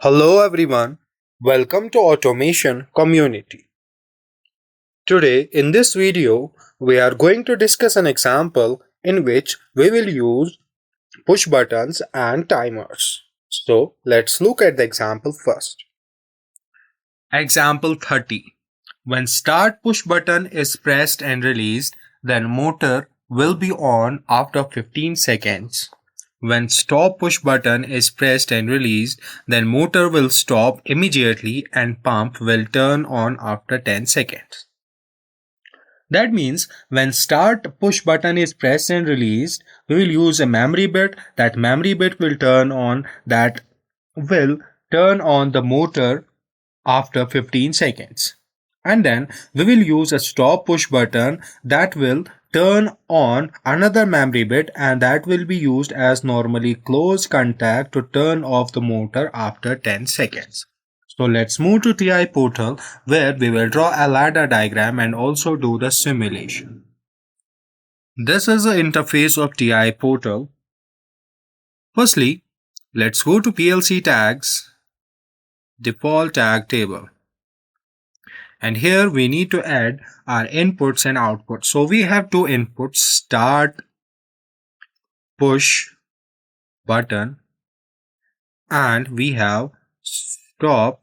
Hello everyone, welcome to Automation Community. Today in this video, we are going to discuss an example in which we will use push buttons and timers. So let's look at the example first. Example 30. When start push button is pressed and released, then motor will be on after 15 seconds. When stop push button is pressed and released, then motor will stop immediately and pump will turn on after 10 seconds. That means when start push button is pressed and released, we will use a memory bit. That memory bit will turn on the motor after 15 seconds. And then we will use a stop push button that will turn on another memory bit, and that will be used as normally close contact to turn off the motor after 10 seconds. So let's move to TI portal where we will draw a ladder diagram and also do the simulation. This is the interface of TI portal. Firstly, let's go to PLC tags, default tag table. And here we need to add our inputs and outputs. So we have two inputs, start push button, and we have stop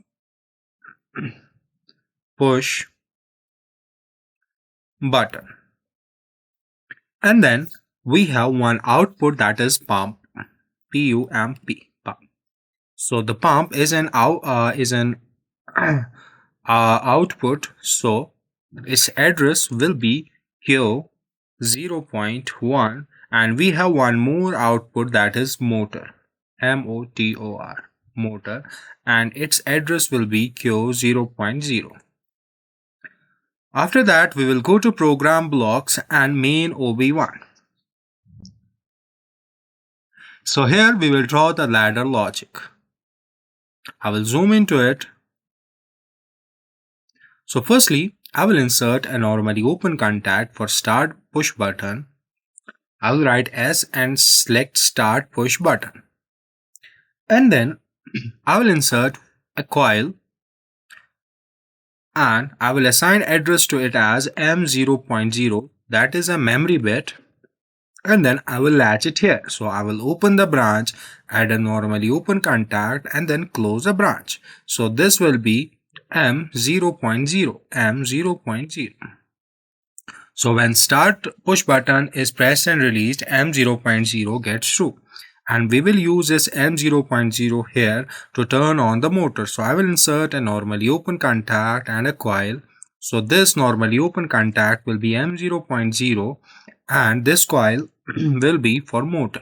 push button. And then we have one output, that is pump, P-U-M-P, pump. So the pump is an output, so its address will be Q 0.1, and we have one more output, that is motor, M-O-T-O-R, motor, and its address will be Q 0.0. After that, we will go to program blocks and main OB1. So here we will draw the ladder logic. I will zoom into it. So firstly, I will insert a normally open contact for start push button. I will write S and select start push button. And then I will insert a coil and I will assign address to it as M0.0, that is a memory bit, and then I will latch it here. So I will open the branch, add a normally open contact, and then close the branch. So this will be M0.0, M0.0. So when start push button is pressed and released, M0.0 gets true. And we will use this M0.0 here to turn on the motor. So I will insert a normally open contact and a coil. So this normally open contact will be M0.0 and this coil will be for motor.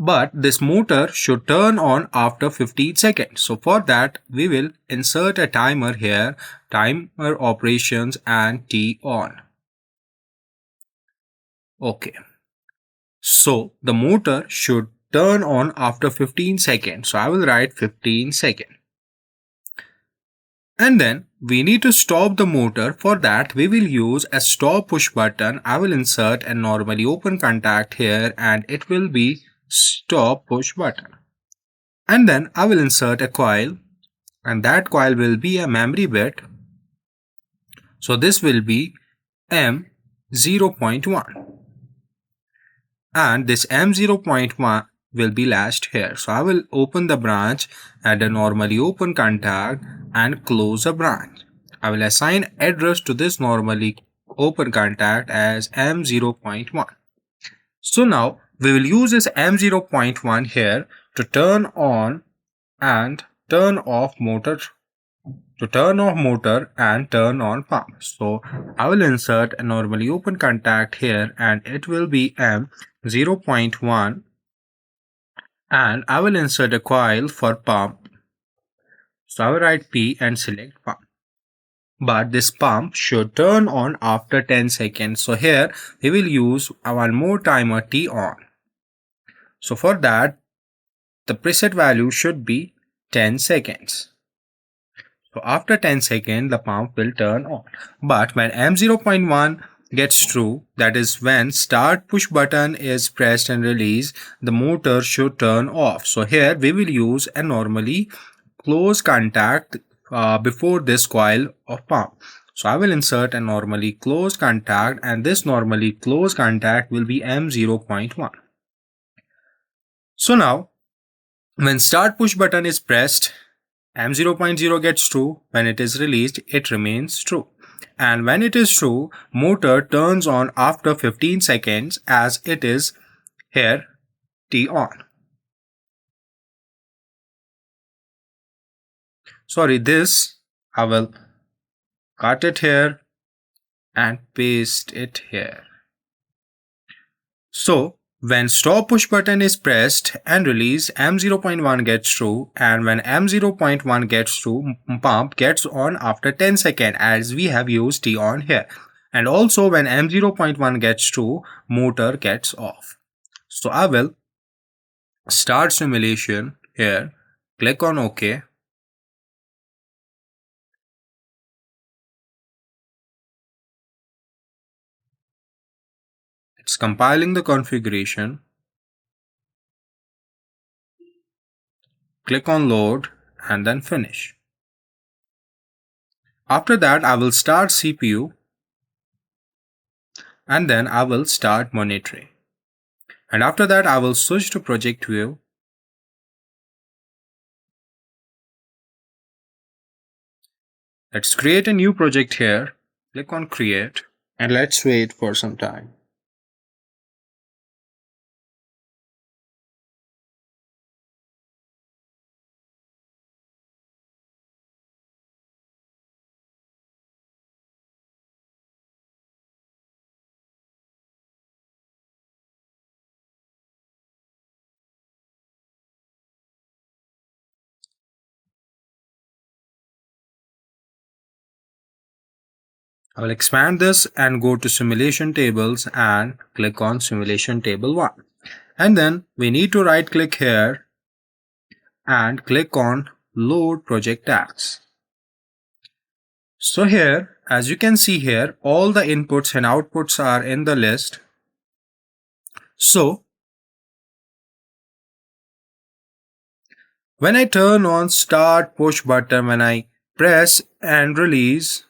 But this motor should turn on after 15 seconds. So for that, we will insert a timer here, timer operations and T on. Okay. So the motor should turn on after 15 seconds. So I will write 15 seconds. And then we need to stop the motor. For that, we will use a stop push button. I will insert a normally open contact here and it will be stop push button. And then I will insert a coil and that coil will be a memory bit. So this will be M0.1. And this M0.1 will be latched here. So I will open the branch, add a normally open contact and close the branch. I will assign address to this normally open contact as M0.1. So now we will use this M0.1 here to turn on and turn off motor, and turn on pump. So I will insert a normally open contact here and it will be M0.1 and I will insert a coil for pump. So I will write P and select pump. But this pump should turn on after 10 seconds. So here we will use one more timer T on. So for that, the preset value should be 10 seconds. So after 10 seconds, the pump will turn on. But when M0.1 gets true, that is when start push button is pressed and released, the motor should turn off. So here we will use a normally close contact before this coil of pump. So I will insert a normally closed contact, and this normally closed contact will be M0.1. So now when start push button is pressed, M0.0 gets true. When it is released, it remains true. And when it is true, motor turns on after 15 seconds, as it is here T on. Sorry, this I will cut it here and paste it here. So when stop push button is pressed and released, M0.1 gets true, and when M0.1 gets true, pump gets on after 10 seconds, as we have used T on here. And also when M0.1 gets true, motor gets off. So I will start simulation here, click on OK. It's compiling the configuration. Click on load and then finish. After that, I will start CPU and then I will start monitoring. And after that, I will switch to project view. Let's create a new project here. Click on create and let's wait for some time. I will expand this and go to simulation tables and click on simulation table 1. And then we need to right click here and click on load project as. So here, as you can see here, all the inputs and outputs are in the list. So when I turn on start push button, when I press and release,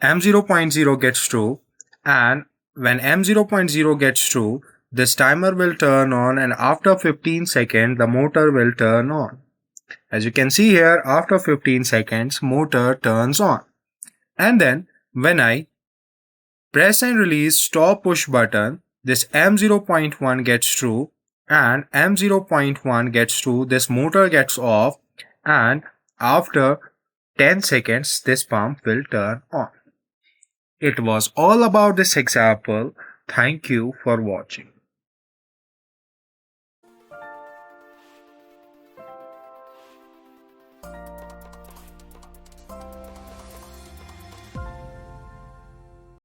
M0.0 gets true, and when M0.0 gets true, this timer will turn on, and after 15 seconds the motor will turn on. As you can see here, after 15 seconds motor turns on. And then when I press and release stop push button, this M0.1 gets true, and M0.1 gets true, this motor gets off, and after 10 seconds this pump will turn on. It was all about this example. Thank you for watching.